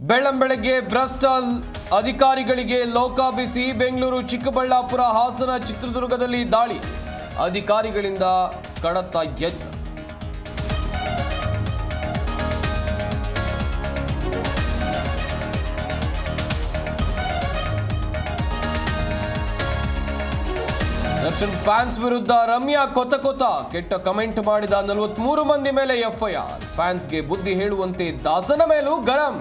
ಬೆಳ್ಳಂಬೆಳಗ್ಗೆ ಭ್ರಷ್ಟ ಅಧಿಕಾರಿಗಳಿಗೆ ಲೋಕಾಭಿಸಿ. ಬೆಂಗಳೂರು, ಚಿಕ್ಕಬಳ್ಳಾಪುರ, ಹಾಸನ, ಚಿತ್ರದುರ್ಗದಲ್ಲಿ ದಾಳಿ. ಅಧಿಕಾರಿಗಳಿಂದ ಕಡತ ಯತ್ನ. ದರ್ಶನ್ ಫ್ಯಾನ್ಸ್ ವಿರುದ್ಧ ರಮ್ಯಾ ಕೊತ ಕೆಟ್ಟ ಕಮೆಂಟ್ ಮಾಡಿದ 43 ಮಂದಿ ಮೇಲೆ ಎಫ್ಐಆರ್. ಫ್ಯಾನ್ಸ್ಗೆ ಬುದ್ಧಿ ಹೇಳುವಂತೆ ದಾಸನ ಮೇಲೂ ಗರಂ.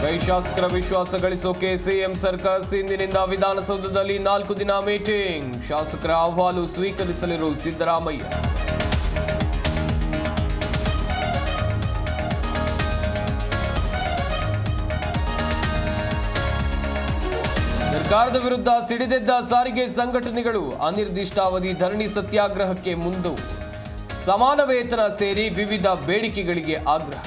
ಕೈ ಶಾಸಕರ ವಿಶ್ವಾಸ ಗಳಿಸೋಕೆ ಸಿಎಂ ಸರ್ಕಸ್. ಇಂದಿನಿಂದ ವಿಧಾನಸೌಧದಲ್ಲಿ 4 ದಿನ ಮೀಟಿಂಗ್. ಶಾಸಕರ ಅಹವಾಲು ಸ್ವೀಕರಿಸಲಿರುವ ಸಿದ್ದರಾಮಯ್ಯ. ಸರ್ಕಾರದ ವಿರುದ್ಧ ಸಿಡಿದೆದ್ದ ಸಾರಿಗೆ ಸಂಘಟನೆಗಳು. ಅನಿರ್ದಿಷ್ಟಾವಧಿ ಧರಣಿ ಸತ್ಯಾಗ್ರಹಕ್ಕೆ ಮುಂದು. ಸಮಾನ ವೇತನ ಸೇರಿ ವಿವಿಧ ಬೇಡಿಕೆಗಳಿಗೆ ಆಗ್ರಹ.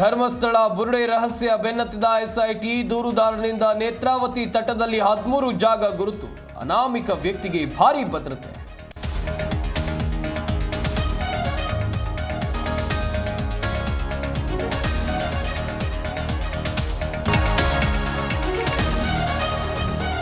ಧರ್ಮಸ್ಥಳ ಬುರುಡೆ ರಹಸ್ಯ ಬೆನ್ನತ್ತಿದ ಎಸ್ಐಟಿ. ದೂರುದಾರನಿಂದ ನೇತ್ರಾವತಿ ತಟದಲ್ಲಿ 13 ಜಾಗ ಗುರುತು. ಅನಾಮಿಕ ವ್ಯಕ್ತಿಗೆ ಭಾರೀ ಭದ್ರತೆ.